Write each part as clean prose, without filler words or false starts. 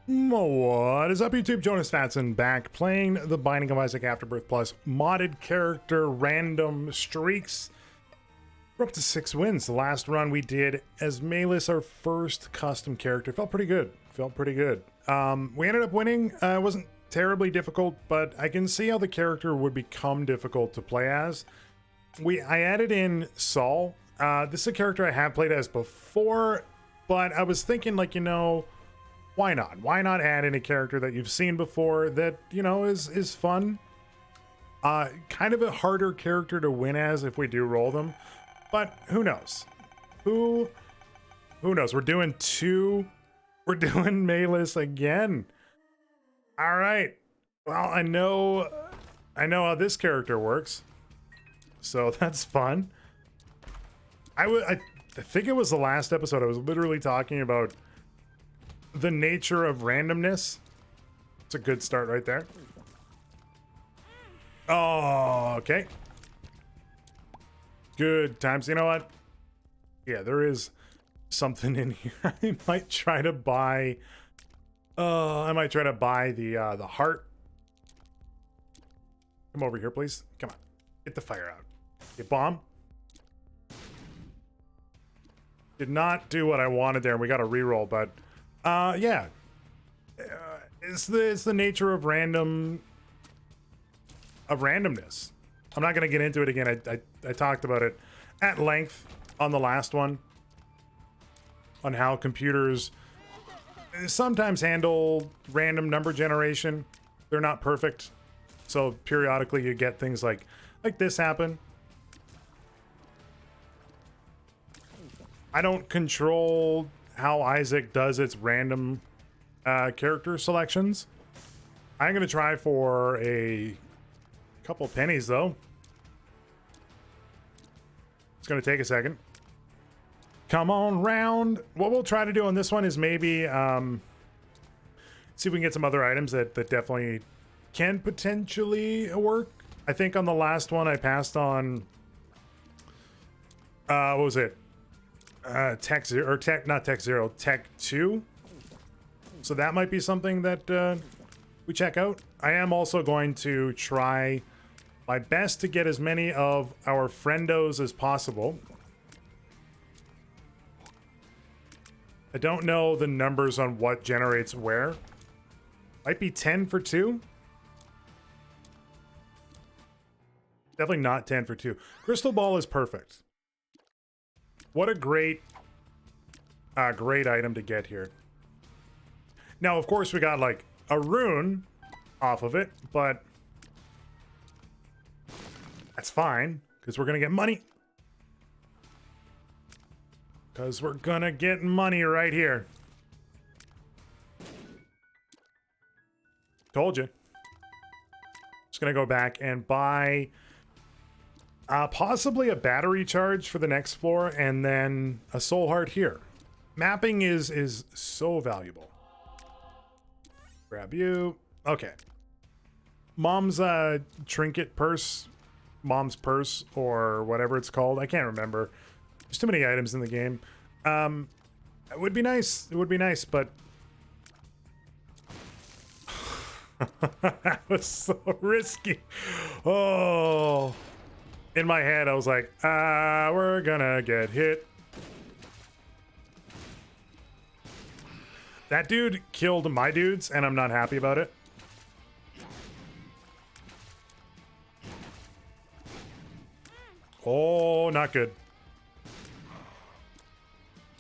What is up, YouTube? Jonusfatson back playing the Binding of Isaac Afterbirth Plus modded character random streaks. We're up to 6 wins. The last run we did as Malus, our first custom character. Felt pretty good. We ended up winning. It wasn't terribly difficult, but I can see how the character would become difficult to play as. I added in Saul. This is a character I have played as before, but I was thinking, like, why not? Why not add in a character that you've seen before that, is fun? Kind of a harder character to win as if we do roll them, but who knows? Who knows? We're doing Malus again. All right. Well, I know how this character works, so that's fun. I think it was the last episode I was literally talking about the nature of randomness. It's a good start right there. Oh, okay. Good times. You know what? Yeah, there is something in here. I might try to buy the heart. Come over here, please. Come on. Get the fire out. Get bomb. Did not do what I wanted there, and we got a reroll, but yeah. It's the nature of randomness. I'm not going to get into it again. I talked about it at length on the last one, on how computers sometimes handle random number generation. They're not perfect, so periodically you get things like this happen. I don't control how Isaac does its random character selections. I'm going to try for a couple pennies, though. It's going to take a second. Come on round. What we'll try to do on this one is maybe see if we can get some other items that definitely can potentially work. I think on the last one I passed on what was it? Tech 0, or Tech, not Tech 0, Tech 2. So that might be something that we check out. I am also going to try my best to get as many of our friendos as possible. I don't know the numbers on what generates where. Might be 10 for 2. Definitely not 10 for 2. Crystal Ball is perfect. What a great item to get here. Now, of course, we got like a rune off of it, but that's fine because we're gonna get money. Because we're gonna get money right here. Told you. Just gonna go back and buy possibly a battery charge for the next floor, and then a soul heart here. Mapping is so valuable. Grab you. Okay. Mom's trinket purse, mom's purse, or whatever it's called. I can't remember. There's too many items in the game. It would be nice. It would be nice, but that was so risky. Oh. In my head, I was like, we're gonna get hit. That dude killed my dudes, and I'm not happy about it. Oh, not good.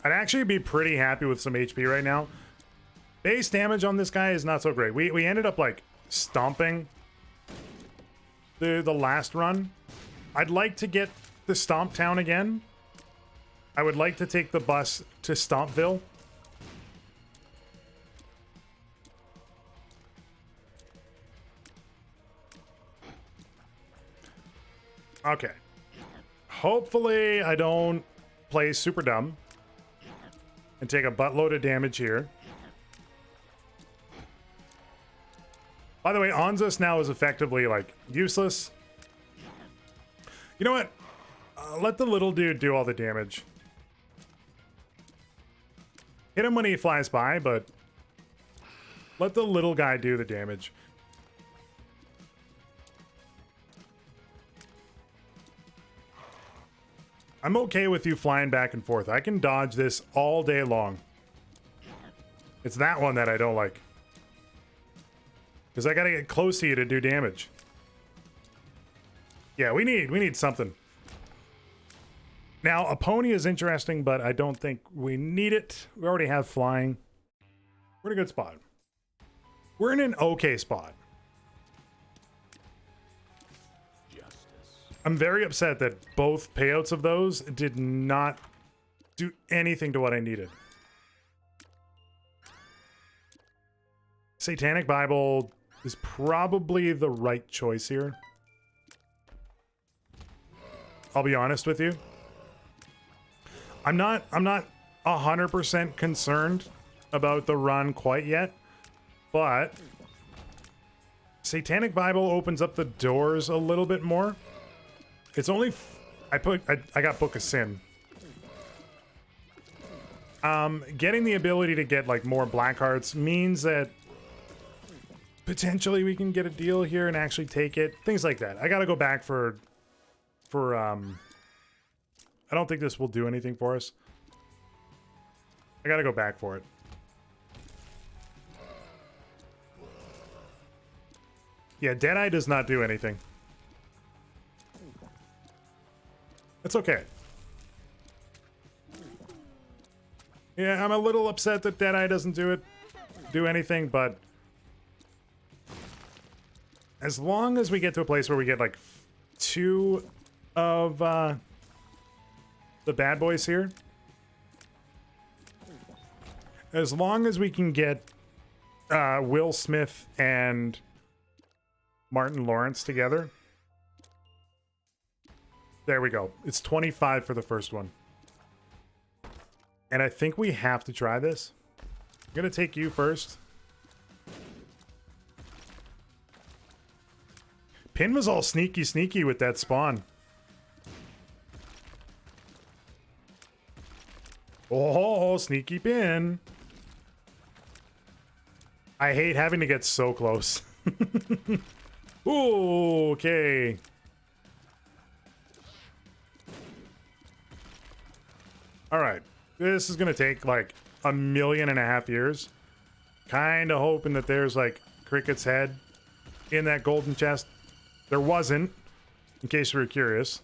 I'd actually be pretty happy with some HP right now. Base damage on this guy is not so great. We ended up, like, stomping the last run. I'd like to get the Stomp Town again. I would like to take the bus to Stompville. Okay. Hopefully I don't play super dumb and take a buttload of damage here. By the way, Onzus now is effectively, like, useless. You know what? Let the little dude do all the damage. Hit him when he flies by, but Let the little guy do the damage. I'm okay with you flying back and forth. I can dodge this all day long. It's that one that I don't like. Because I gotta get close to you to do damage. Yeah, we need something. Now, a pony is interesting, but I don't think we need it. We already have flying. We're in a good spot. We're in an okay spot. I'm very upset that both payouts of those did not do anything to what I needed. Satanic Bible is probably the right choice here. I'll be honest with you. I'm not 100% concerned about the run quite yet, but Satanic Bible opens up the doors a little bit more. It's only I got Book of Sin. Getting the ability to get like more black hearts means that potentially we can get a deal here and actually take it. Things like that. I gotta go back for I don't think this will do anything for us. I gotta go back for it. Yeah, Deadeye does not do anything. It's okay. Yeah, I'm a little upset that Deadeye doesn't do anything, but as long as we get to a place where we get like 2 of the bad boys here, as long as we can get Will Smith and Martin Lawrence together. There we go. It's 25 for the first one. And I think we have to try this. I'm going to take you first. Pin was all sneaky with that spawn. Oh, sneaky Pin. I hate having to get so close. Ooh, okay. All right. This is going to take like 1.5 million years. Kind of hoping that there's like Cricket's head in that golden chest. There wasn't, in case you were curious.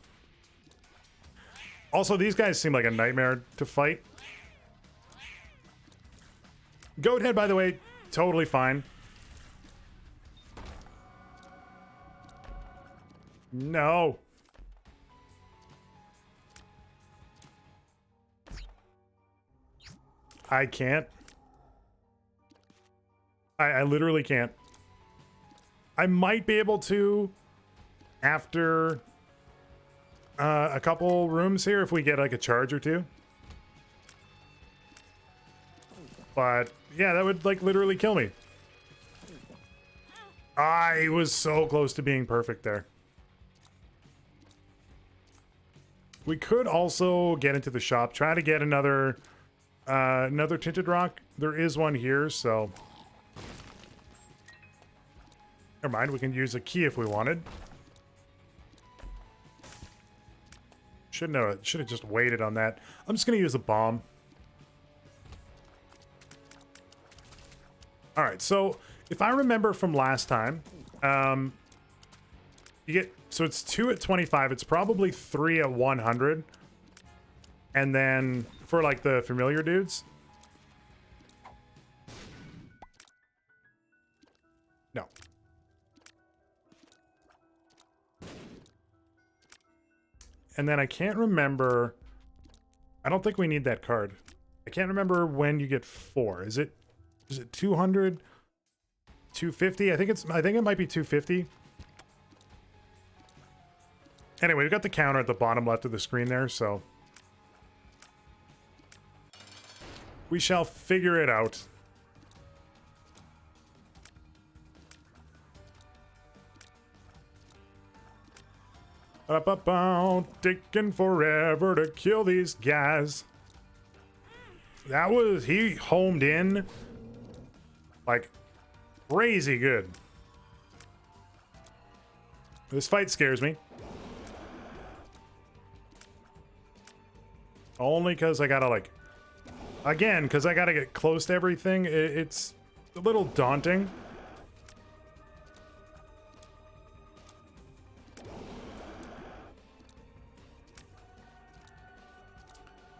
Also, these guys seem like a nightmare to fight. Goat head, by the way, totally fine. No. I can't. I literally can't. I might be able to after a couple rooms here if we get like a charge or two. But yeah, that would like literally kill me. I was so close to being perfect there. We could also get into the shop, try to get another tinted rock. There is one here, so never mind. We can use a key if we wanted. Should have just waited on that. I'm just gonna use a bomb. All right, so if I remember from last time, you get, so it's 2 at 25. It's probably 3 at 100. And then for like the familiar dudes. No. And then I can't remember. I don't think we need that card. I can't remember when you get 4. Is it 200? 250? I think it might be 250. Anyway, we got the counter at the bottom left of the screen there, so we shall figure it out. Taking forever to kill these guys. That was, he homed in like crazy good. This fight scares me. Only because I gotta, like... Again, because I gotta get close to everything, it's a little daunting.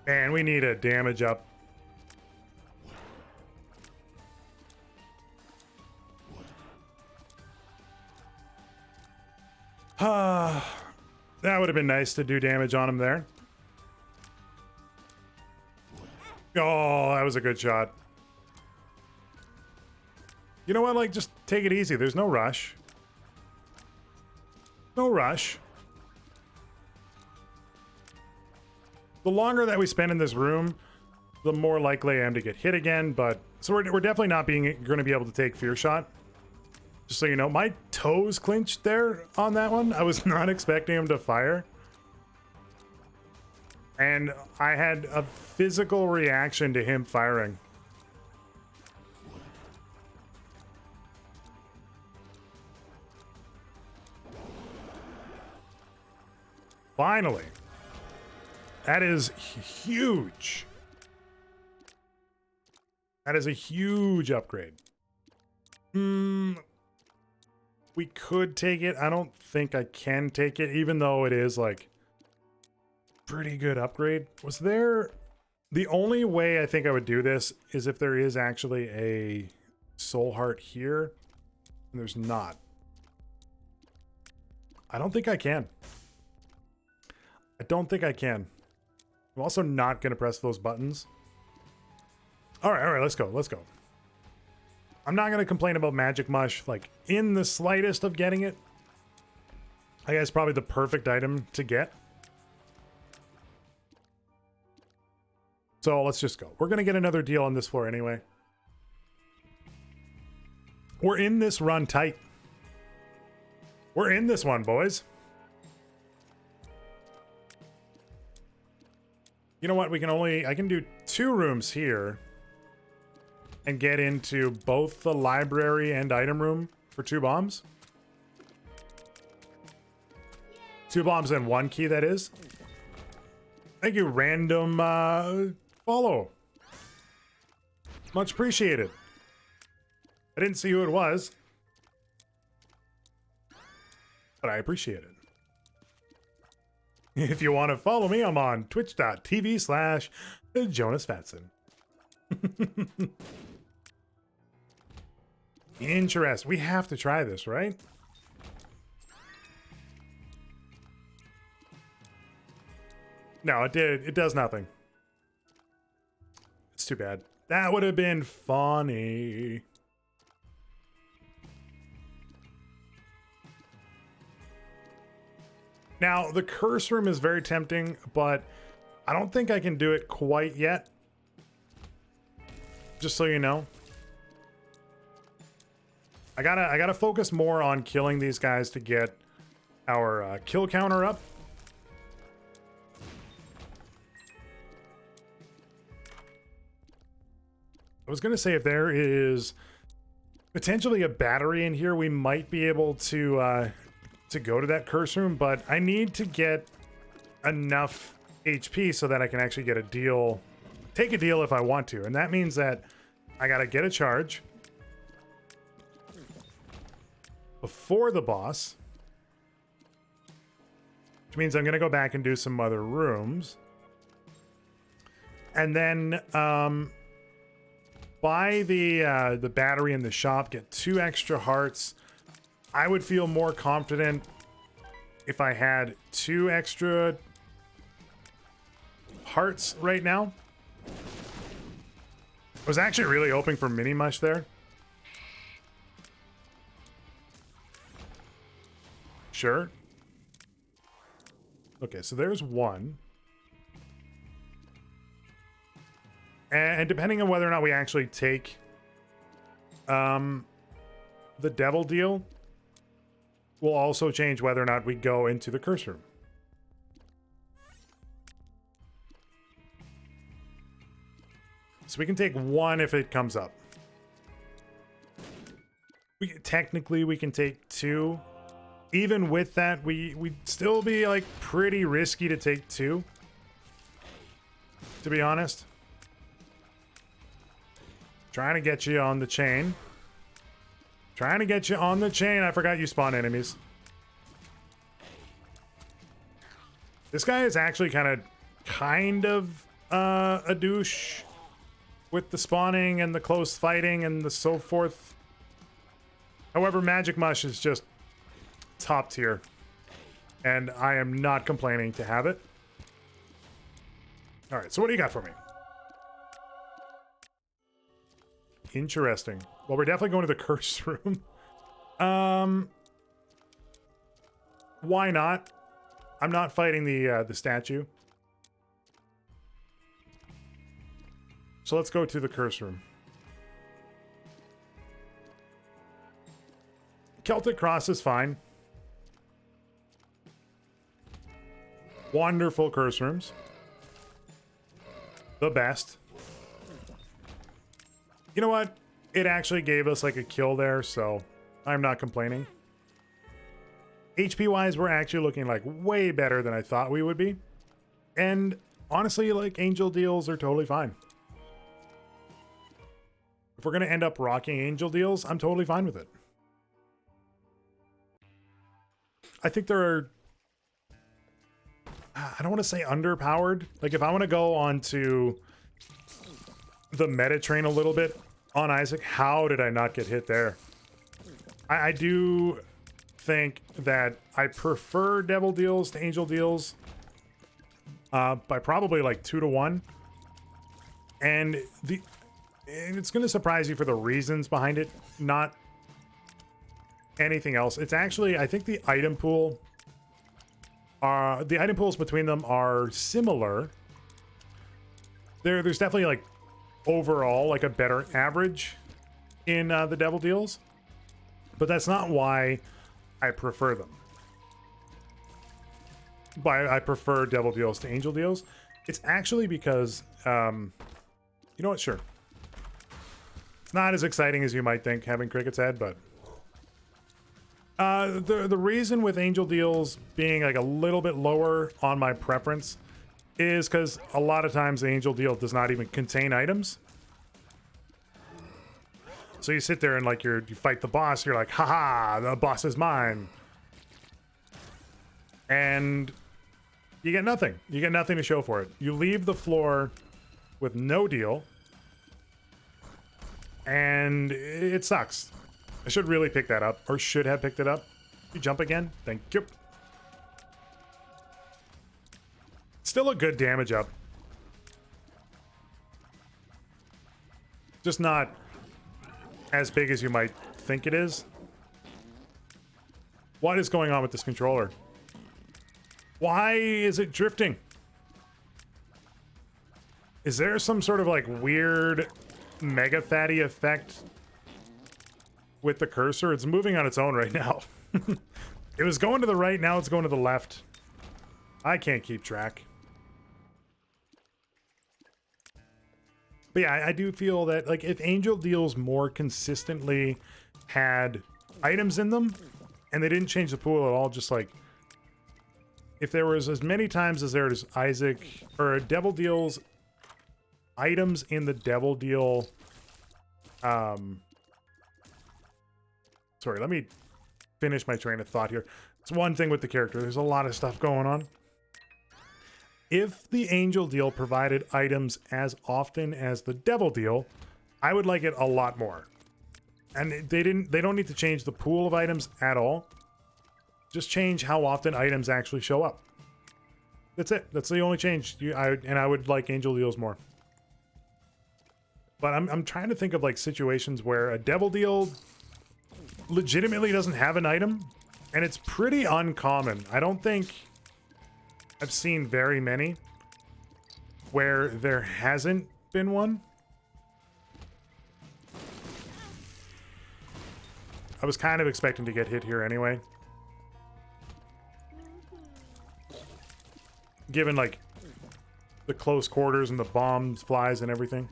Man, we need a damage up. That would have been nice to do damage on him there. Oh, that was a good shot. You know what? Like, just take it easy. There's no rush. No rush. The longer that we spend in this room, the more likely I am to get hit again. But so we're definitely not going to be able to take Fear Shot. Just so you know, my toes clinched there on that one. I was not expecting him to fire. And I had a physical reaction to him firing. Finally. That is huge. That is a huge upgrade. We could take it. I don't think I can take it, even though it is like pretty good upgrade. Was there... The only way I think I would do this is if there is actually a soul heart here. And there's not. I don't think I can. I don't think I can. I'm also not going to press those buttons. All right, let's go. Let's go. I'm not going to complain about Magic Mush, like, in the slightest of getting it. I guess probably the perfect item to get. So let's just go. We're going to get another deal on this floor anyway. We're in this run tight. We're in this one, boys. You know what? We can only... I can do 2 rooms here. And get into both the library and item room for 2 bombs. 2 bombs and 1 key, that is. Thank you, random follow. Much appreciated. I didn't see who it was. But I appreciate it. If you want to follow me, I'm on twitch.tv/Jonusfatson. Interesting. We have to try this, right? No, it does nothing. It's too bad. That would have been funny. Now, the curse room is very tempting, but I don't think I can do it quite yet. Just so you know. I gotta focus more on killing these guys to get our kill counter up. I was gonna say if there is potentially a battery in here, we might be able to go to that curse room, but I need to get enough HP so that I can actually get a deal, take a deal if I want to. And that means that I gotta get a charge before the boss, which means I'm gonna go back and do some other rooms. And then buy the battery in the shop, get 2 extra hearts. I would feel more confident if I had 2 extra hearts right now. I was actually really hoping for Mini Mush there. Sure. Okay, so there's 1. And depending on whether or not we actually take the devil deal, will also change whether or not we go into the curse room. So we can take 1 if it comes up. Technically we can take 2. Even with that, we'd still be like pretty risky to take 2. To be honest. Trying to get you on the chain. Trying to get you on the chain. I forgot you spawn enemies. This guy is actually kind of a douche with the spawning and the close fighting and the so forth. However, Magic Mush is just top tier, and I am not complaining to have it. All right, so what do you got for me? Interesting. Well, we're definitely going to the curse room. Why not? I'm not fighting the statue. So let's go to the curse room. Celtic Cross is fine. Wonderful curse rooms. The best. You know what? It actually gave us like a kill there, so I'm not complaining. HP wise, we're actually looking like way better than I thought we would be. And honestly, like angel deals are totally fine. If we're going to end up rocking angel deals, I'm totally fine with it. I think there are, I don't want to say underpowered. Like if I want to go on to the meta train a little bit on Isaac, how did I not get hit there? I do think that I prefer devil deals to angel deals by probably like 2 to 1. And it's going to surprise you for the reasons behind it, not anything else. It's actually, I think the item pools between them are similar. There's definitely like overall like a better average in the devil deals, but that's not why I prefer them. I prefer devil deals to angel deals. It's actually because you know what, sure, it's not as exciting as you might think having Cricket's Head, but the reason with angel deals being like a little bit lower on my preference is because a lot of times the angel deal does not even contain items. So you sit there and like you fight the boss, you're like, haha, the boss is mine. And you get nothing. You get nothing to show for it. You leave the floor with no deal. And it sucks. I should really pick that up, or should have picked it up. You jump again? Thank you. Still a good damage up. Just not as big as you might think it is. What is going on with this controller? Why is it drifting? Is there some sort of like weird mega fatty effect with the cursor? It's moving on its own right now. It was going to the right, now it's going to the left. I can't keep track. But yeah, I do feel that like if angel deals more consistently had items in them and they didn't change the pool at all, just like if there was as many times as there is Isaac or devil deals items in the devil deal sorry, let me finish my train of thought here. It's one thing with the character. There's a lot of stuff going on. If the angel deal provided items as often as the devil deal, I would like it a lot more. And they don't need to change the pool of items at all. Just change how often items actually show up. That's it. That's the only change. I would like angel deals more. But I'm trying to think of like situations where a devil deal legitimately doesn't have an item, and it's pretty uncommon. I don't think I've seen very many where there hasn't been one. I was kind of expecting to get hit here anyway, given like the close quarters and the bombs, flies, and everything.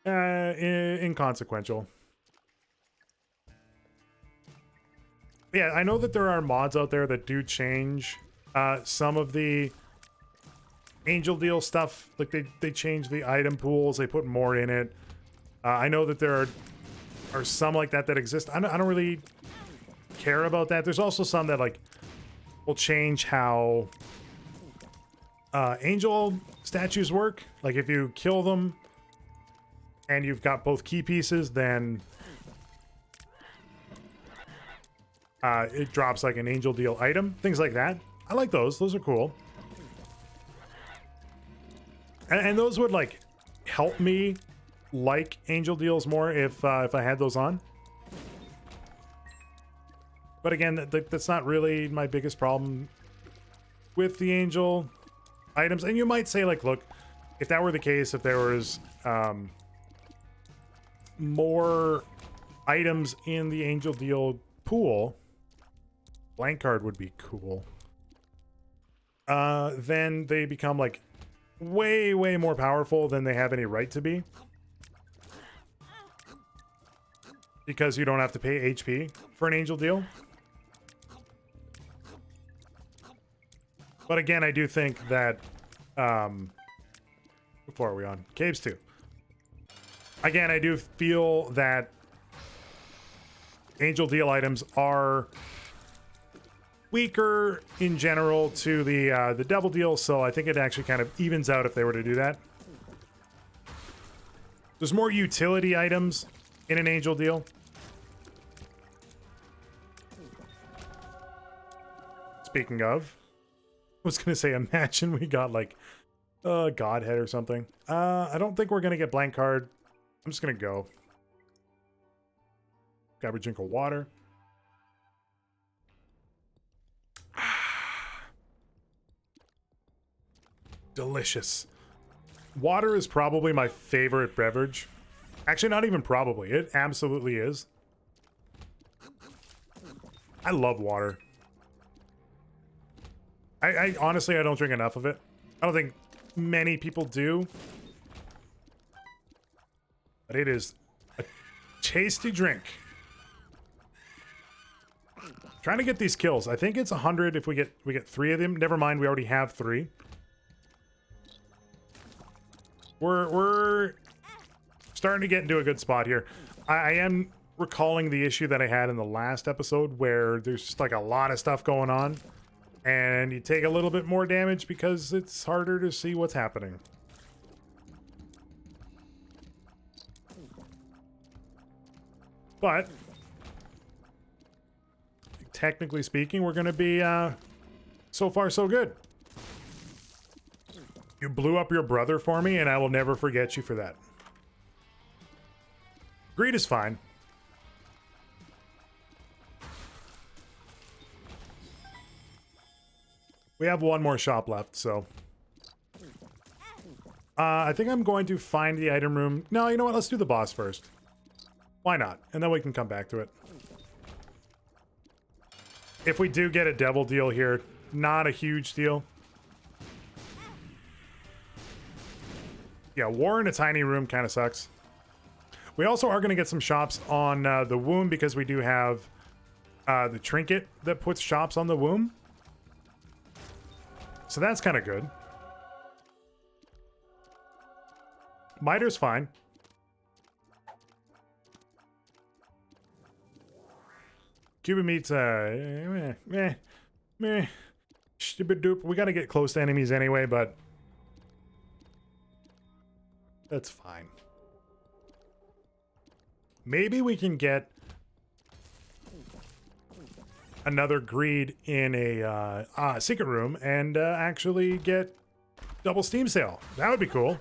Inconsequential. Yeah, I know that there are mods out there that do change some of the Angel Deal stuff. Like they change the item pools, they put more in it. I know that there are some like that exist. I don't really care about that. There's also some that like will change how angel statues work. Like if you kill them and you've got both key pieces, then it drops like an Angel Deal item. Things like that. I like those. Those are cool. And those would like help me like Angel Deals more if I had those on. But again, that's not really my biggest problem with the Angel items. And you might say, like, look, if that were the case, if there was more items in the Angel Deal pool, blank card would be cool. Then they become, like, way, way more powerful than they have any right to be. Because you don't have to pay HP for an Angel Deal. But again, I do think that, before are we on? Caves 2. Again, I do feel that Angel Deal items are weaker in general to the Devil Deal, so I think it actually kind of evens out if they were to do that. There's more utility items in an Angel Deal. Speaking of, I was gonna say, imagine we got like a Godhead or something. I don't think we're gonna get blank card. I'm just gonna go. Grab a drink of water. Delicious. Water is probably my favorite beverage. Actually, not even probably. It absolutely is. I love water. I honestly, I don't drink enough of it. I don't think many people do. But it is a tasty drink. Trying to get these kills. I think it's 100 if we get 3 of them. Never mind, we already have 3. We're starting to get into a good spot here. I am recalling the issue that I had in the last episode where there's just like a lot of stuff going on and you take a little bit more damage because it's harder to see what's happening. But technically speaking, we're going to be so far so good. You blew up your brother for me, and I will never forget you for that. Greed is fine. We have one more shop left, so... I think I'm going to find the item room. No, you know what? Let's do the boss first. Why not? And then we can come back to it. If we do get a devil deal here, not a huge deal. Yeah, war in a tiny room kind of sucks. We also are going to get some shops on the womb because we do have the trinket that puts shops on the womb. So that's kind of good. Miter's fine. Cuban meat's meh. Stupid dupe. We got to get close to enemies anyway, but that's fine. Maybe we can get another greed in a secret room and actually get double steam sale. That would be cool.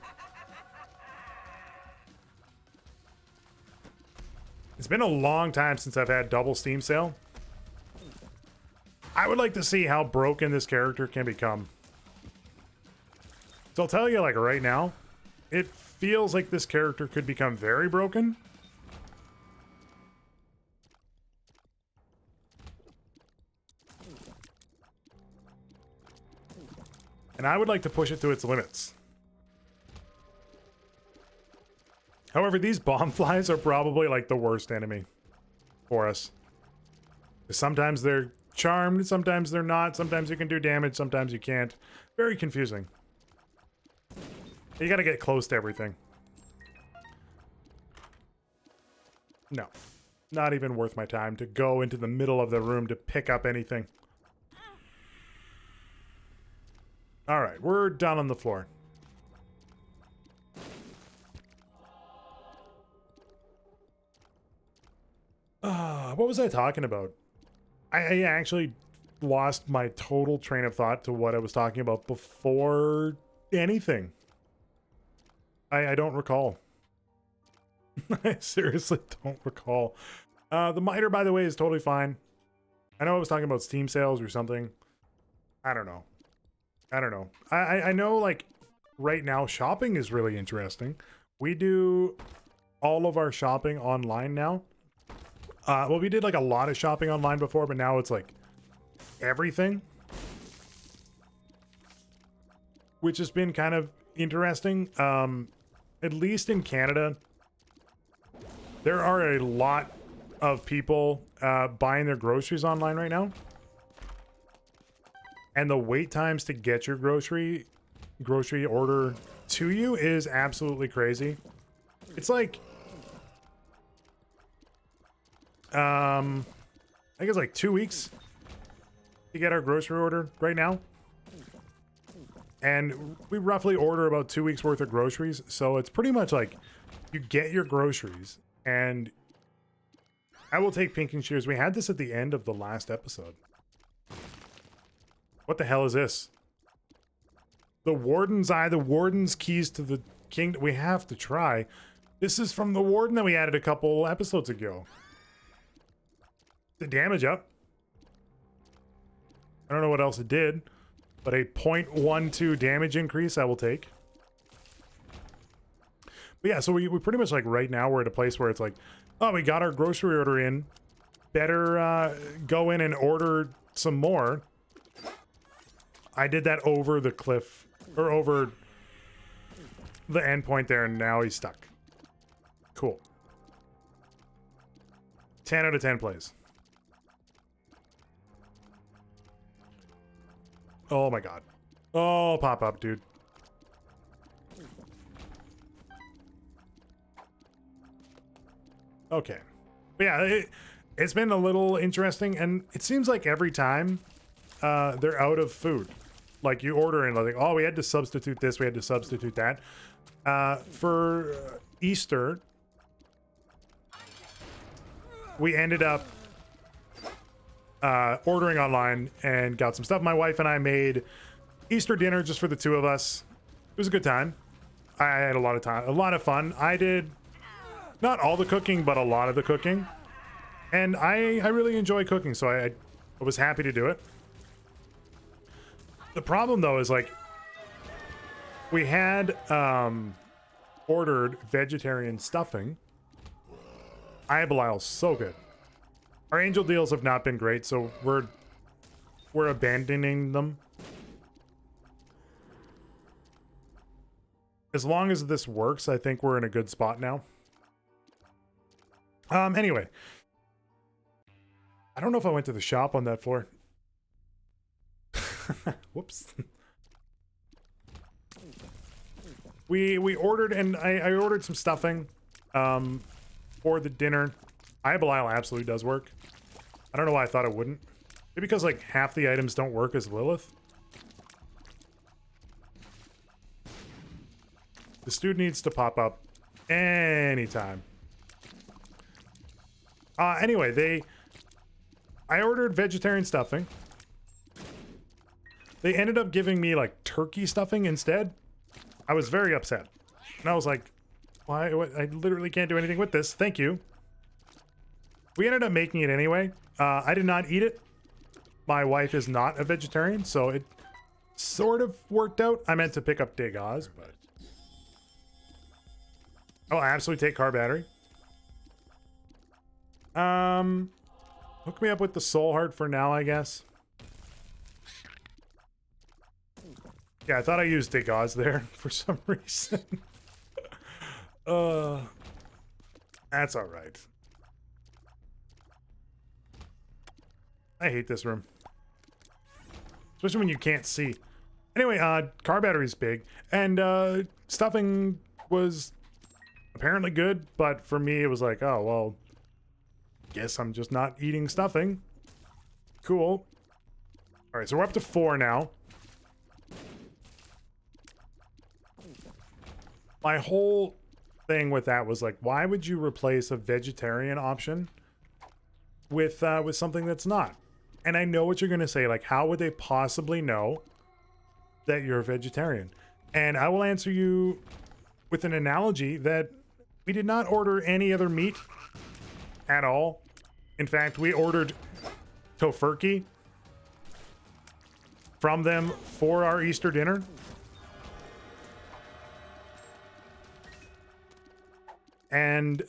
It's been a long time since I've had double steam sale. I would like to see how broken this character can become. So I'll tell you, like, right now, it feels like this character could become very broken. And I would like to push it to its limits. However, these bomb flies are probably like the worst enemy for us. Sometimes they're charmed, sometimes they're not, sometimes you can do damage, sometimes you can't. Very confusing. You gotta get close to everything. No. Not even worth my time to go into the middle of the room to pick up anything. Alright, we're down on the floor. What was I talking about? I actually lost my total train of thought to what I was talking about before anything. I don't recall. I seriously don't recall. The miter, by the way, is totally fine. I know I was talking about Steam sales or something. I don't know. I know, like, right now, shopping is really interesting. We do all of our shopping online now. Well, we did, like, a lot of shopping online before, but now it's, like, everything. Which has been kind of interesting. At least in Canada, there are a lot of people buying their groceries online right now. And the wait times to get your grocery order to you is absolutely crazy. It's like, I think it's like 2 weeks to get our grocery order right now. And we roughly order about 2 weeks worth of groceries. So it's pretty much like you get your groceries, and I will take pink and shears. We had this at the end of the last episode. What the hell is this? The Warden's Eye, the Warden's Keys to the Kingdom. We have to try. This is from the Warden that we added a couple episodes ago. The damage up. I don't know what else it did, but a 0.12 damage increase I will take. But yeah, so we pretty much, like, right now we're at a place where it's like, oh, we got our grocery order in. Better go in and order some more. I did that over the cliff, or over the endpoint there, and now he's stuck. Cool. 10 out of 10 plays. Oh my god. Oh, pop up, dude. Okay. But yeah, it's been a little interesting, and it seems like every time they're out of food. Like, you order and like, oh, we had to substitute this, we had to substitute that. For Easter, we ended up ordering online and got some stuff. My wife and I made Easter dinner just for the two of us. It was a good time. I had a lot of fun. I did not all the cooking, but a lot of the cooking. And I really enjoy cooking, so I was happy to do it. The problem, though, is, like, we had ordered vegetarian stuffing. Ibelisle's so good. Our angel deals have not been great, so we're abandoning them. As long as this works, I think we're in a good spot now. Anyway. I don't know if I went to the shop on that floor. Whoops. We ordered, and I ordered some stuffing for the dinner. Ibelile absolutely does work. I don't know why I thought it wouldn't. Maybe because, like, half the items don't work as Lilith. This dude needs to pop up anytime. Anyway, I ordered vegetarian stuffing. They ended up giving me, like, turkey stuffing instead. I was very upset. And I was like, why? I literally can't do anything with this. Thank you. We ended up making it anyway. I did not eat it. My wife is not a vegetarian, so it sort of worked out. I meant to pick up Degas, but... I'll absolutely take car battery. Hook me up with the soul heart for now, I guess. Yeah, I thought I used Degas there for some reason. That's all right. I hate this room. Especially when you can't see. Anyway, car battery's big. And stuffing was apparently good, but for me it was like, oh, well, guess I'm just not eating stuffing. Cool. All right, so we're up to 4 now. My whole thing with that was like, why would you replace a vegetarian option with something that's not? And I know what you're gonna say, like, how would they possibly know that you're a vegetarian? And I will answer you with an analogy that we did not order any other meat at all. In fact, we ordered tofurkey from them for our Easter dinner. And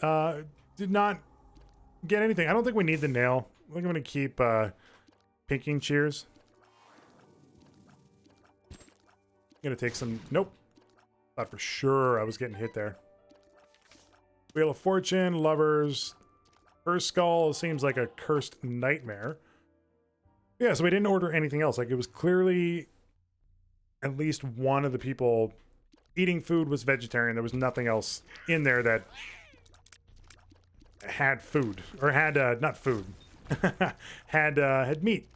did not get anything. I don't think we need the nail. I think I'm going to keep pinking cheers. I'm going to take some... Nope. Thought for sure I was getting hit there. Wheel of Fortune, Lovers. First Skull seems like a cursed nightmare. Yeah, so we didn't order anything else. Like, it was clearly at least one of the people eating food was vegetarian. There was nothing else in there that had food. Or had, not food. had meat.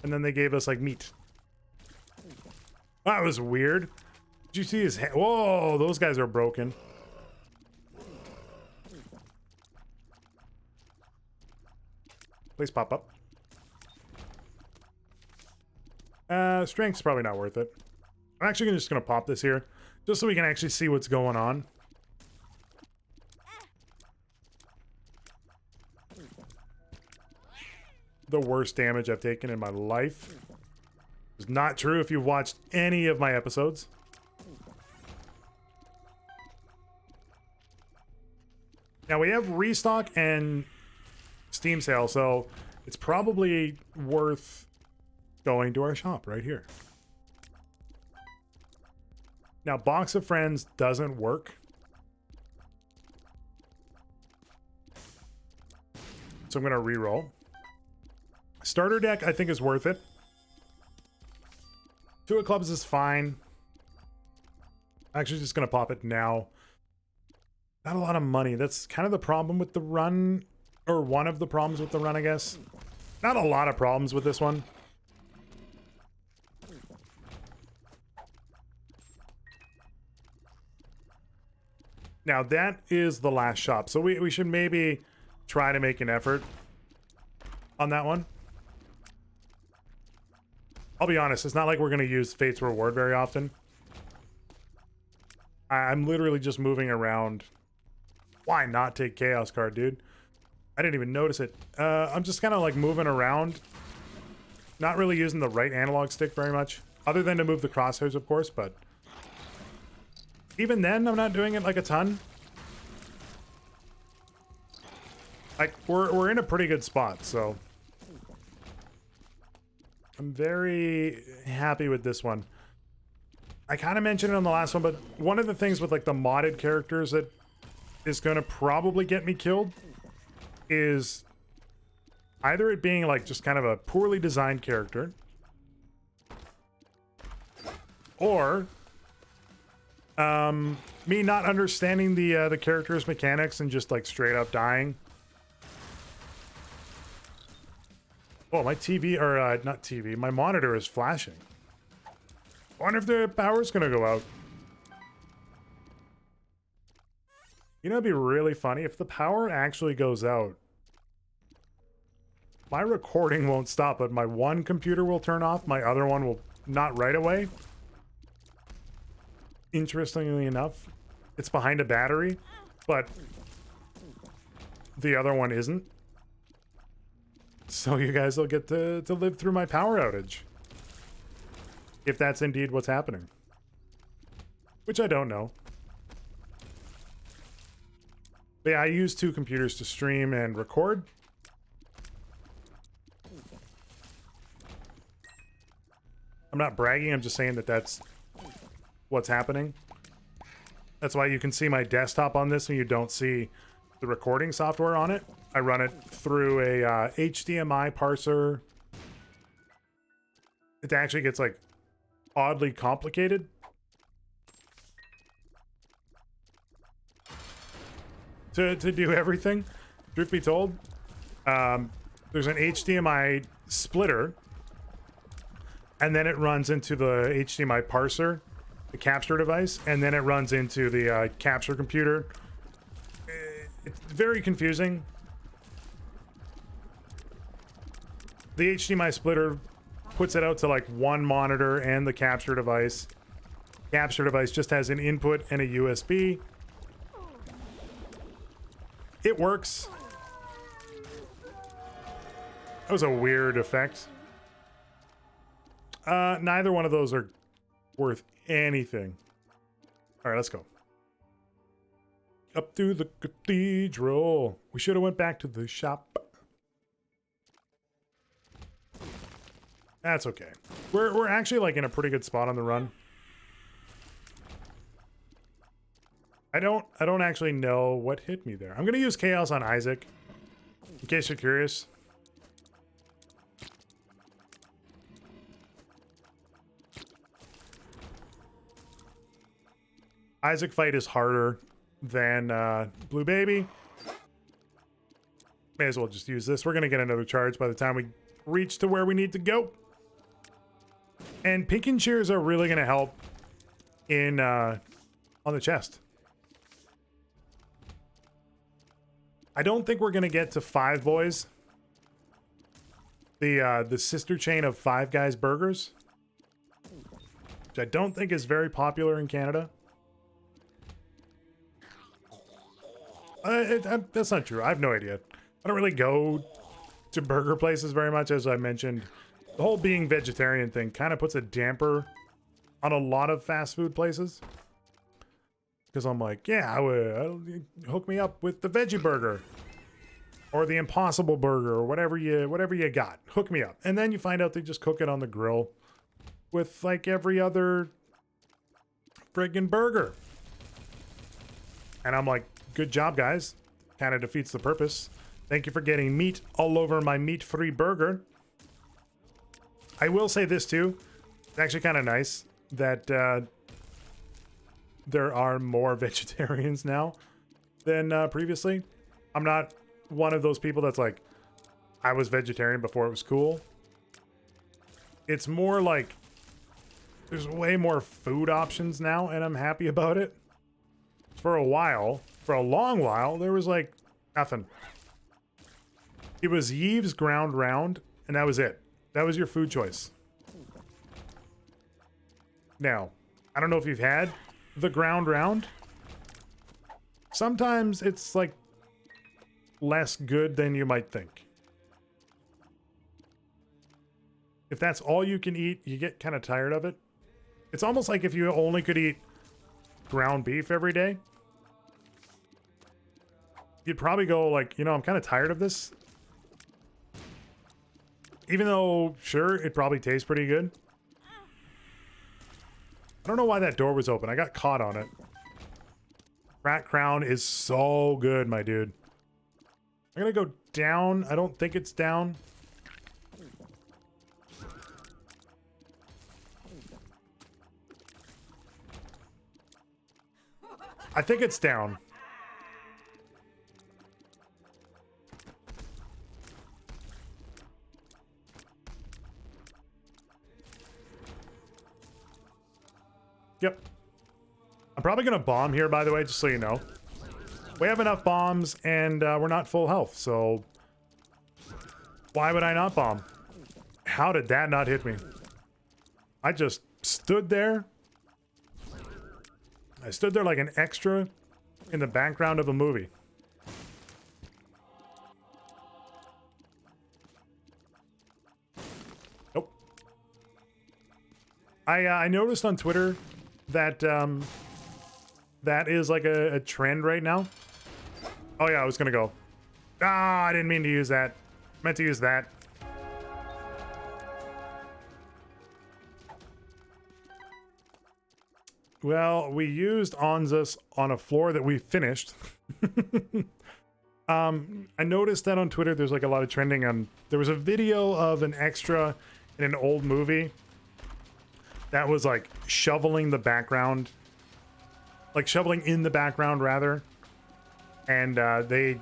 And then they gave us, like, meat. That was weird. Did you see his head? Whoa, those guys are broken. Please pop up. Strength's probably not worth it. I'm actually just gonna pop this here, just so we can actually see what's going on. The worst damage I've taken in my life. It's not true if you've watched any of my episodes. Now we have restock and Steam sale, so it's probably worth going to our shop right here. Now, Box of Friends doesn't work. So I'm going to re-roll. Starter deck, I think, is worth it. 2 of Clubs is fine. I'm actually just going to pop it now. Not a lot of money. That's kind of the problem with the run, or one of the problems with the run, I guess. Not a lot of problems with this one. Now, that is the last shop, so we should maybe try to make an effort on that one. I'll be honest, it's not like we're going to use Fate's Reward very often. I'm literally just moving around. Why not take Chaos card, dude? I didn't even notice it. I'm just kind of like moving around. Not really using the right analog stick very much. Other than to move the crosshairs, of course, but... even then, I'm not doing it like a ton. Like, we're in a pretty good spot, so... I'm very happy with this one. I kind of mentioned it on the last one, but one of the things with, like, the modded characters that is going to probably get me killed is either it being, like, just kind of a poorly designed character, or... me not understanding the character's mechanics and just like straight up dying. Oh, my TV, or not TV, my monitor is flashing. I wonder if the power's gonna go out. You know, it'd be really funny if the power actually goes out. My recording won't stop, but my one computer will turn off, my other one will not right away. Interestingly enough, it's behind a battery, but the other one isn't. So you guys will get to live through my power outage. If that's indeed what's happening. Which I don't know. But yeah, I use 2 computers to stream and record. I'm not bragging, I'm just saying that that's what's happening. That's why you can see my desktop on this and you don't see the recording software on it. I run it through a HDMI parser. It actually gets like oddly complicated. To do everything, truth be told. There's an HDMI splitter, and then it runs into the HDMI parser, the capture device, and then it runs into the capture computer. It's very confusing. The HDMI splitter puts it out to like one monitor and the capture device. Capture device just has an input and a USB. It works. That was a weird effect. Neither one of those are worth anything. All right, let's go. Up to the cathedral. We should have went back to the shop. That's okay. We're actually like in a pretty good spot on the run. I don't actually know what hit me there. I'm gonna use Chaos on Isaac, in case you're curious. Isaac fight is harder than Blue Baby. May as well just use this. We're gonna get another charge by the time we reach to where we need to go. And Pink and Cheers are really gonna help in on the chest. I don't think we're gonna get to Five Boys, the sister chain of Five Guys burgers, which I don't think is very popular in Canada. That's not true. I have no idea. I don't really go to burger places very much, as I mentioned. The whole being vegetarian thing kind of puts a damper on a lot of fast food places. Because I'm like, yeah, hook me up with the veggie burger. Or the Impossible Burger, or whatever you got. Hook me up. And then you find out they just cook it on the grill with like every other friggin' burger. And I'm like, good job, guys. Kind of defeats the purpose. Thank you for getting meat all over my meat-free burger. I will say this too. It's actually kind of nice that there are more vegetarians now than previously. I'm not one of those people that's like, I was vegetarian before it was cool. It's more like there's way more food options now, and I'm happy about it. For a while, for a long while, there was like nothing. It was Yves ground round, and that was it. That was your food choice. Now, I don't know if you've had the ground round. Sometimes it's like less good than you might think. If that's all you can eat, you get kind of tired of it. It's almost like if you only could eat ground beef every day, you'd probably go like, you know, I'm kind of tired of this. Even though, sure, it probably tastes pretty good. I don't know why that door was open. I got caught on it. Rat Crown is so good, my dude. I'm gonna go down. I don't think it's down. I think it's down. Yep. I'm probably gonna bomb here, by the way, just so you know. We have enough bombs, and we're not full health, so why would I not bomb? How did that not hit me? I just stood there. I stood there like an extra in the background of a movie. Nope. I noticed on Twitter that that is like a trend right now. Oh yeah, I was gonna go. Ah, I didn't mean to use that. Meant to use that. Well, we used Onzus on a floor that we finished. I noticed that on Twitter there's like a lot of trending on, there was a video of an extra in an old movie that was like shoveling the background, like shoveling in the background rather, and they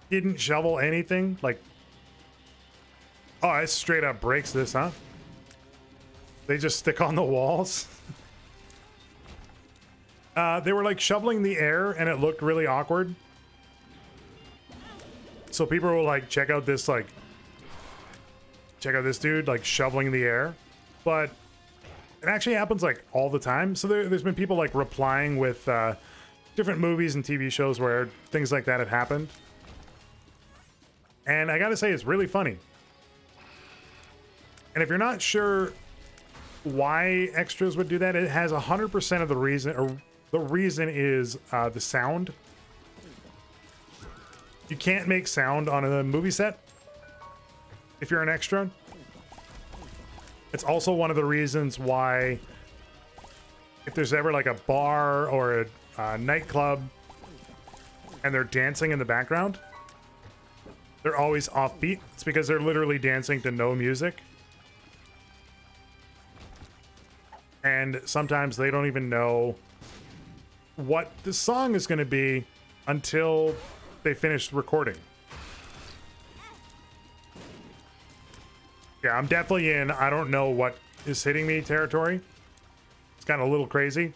didn't shovel anything. Like, oh, it straight up breaks this, huh? They just stick on the walls. They were like shoveling the air and it looked really awkward. So people will like check out this dude like shoveling the air, but it actually happens like all the time. So there's been people like replying with different movies and TV shows where things like that have happened. And I gotta say, it's really funny. And if you're not sure why extras would do that, it has 100% of the reason, or the reason is the sound. You can't make sound on a movie set if you're an extra. It's also one of the reasons why if there's ever like a bar or a nightclub and they're dancing in the background, they're always offbeat. It's because they're literally dancing to no music. And sometimes they don't even know what the song is going to be until they finish recording. Yeah, I'm definitely in I don't know what is hitting me territory. It's kind of a little crazy.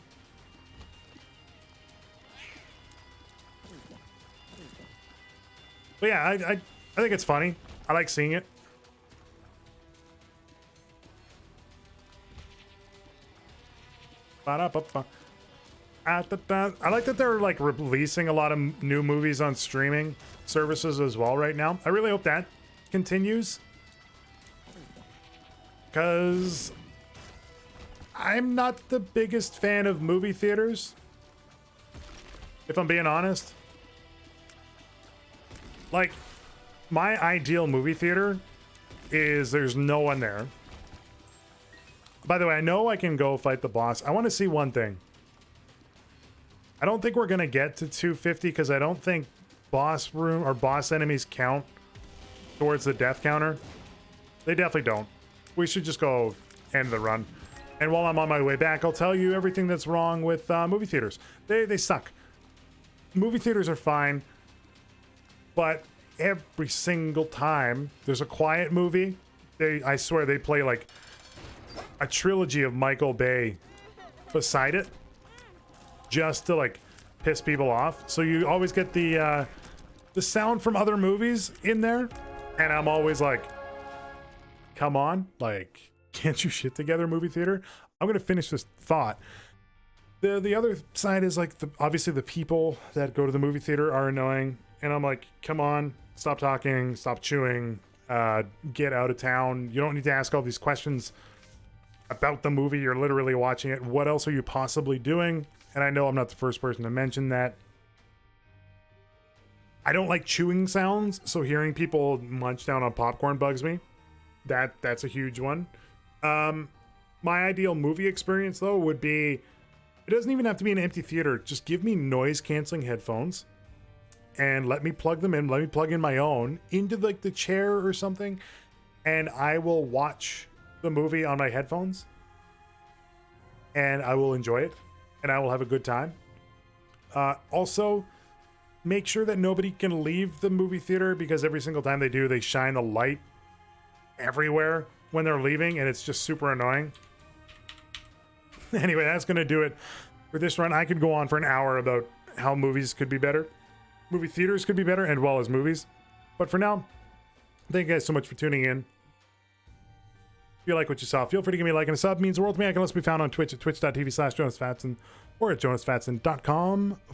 But yeah, I think it's funny. I like seeing it. Ba-da-ba-ba. I like that they're like releasing a lot of new movies on streaming services as well right now. I really hope that continues, because I'm not the biggest fan of movie theaters, if I'm being honest. Like, my ideal movie theater is there's no one there. By the way, I know I can go fight the boss. I want to see one thing. I don't think we're going to get to 250 because I don't think boss room or boss enemies count towards the death counter. They definitely don't. We should just go end the run. And while I'm on my way back, I'll tell you everything that's wrong with movie theaters. They suck. Movie theaters are fine, but every single time there's a quiet movie, I swear they play like a trilogy of Michael Bay beside it, just to like piss people off. So you always get the sound from other movies in there, and I'm always like, come on, like, can't you shit together, movie theater? I'm gonna finish this thought. The other side is like obviously the people that go to the movie theater are annoying, and I'm like, come on, stop talking, stop chewing, get out of town. You don't need to ask all these questions about the movie. You're literally watching it. What else are you possibly doing? And I know I'm not the first person to mention that. I don't like chewing sounds, so hearing people munch down on popcorn bugs me. That's a huge one. My ideal movie experience, though, would be, it doesn't even have to be an empty theater. Just give me noise-canceling headphones and let me plug them in. Let me plug in my own into like the chair or something, and I will watch the movie on my headphones, and I will enjoy it, and I will have a good time. Also, make sure that nobody can leave the movie theater, because every single time they do, they shine a light everywhere when they're leaving, and it's just super annoying. Anyway, that's going to do it for this run. I could go on for an hour about how movies could be better. Movie theaters could be better, and well as movies. But for now, thank you guys so much for tuning in. If you like what you saw, feel free to give me a like and a sub. It means the world to me. I can also be found on Twitch at twitch.tv/Jonusfatson or at jonusfatson.com for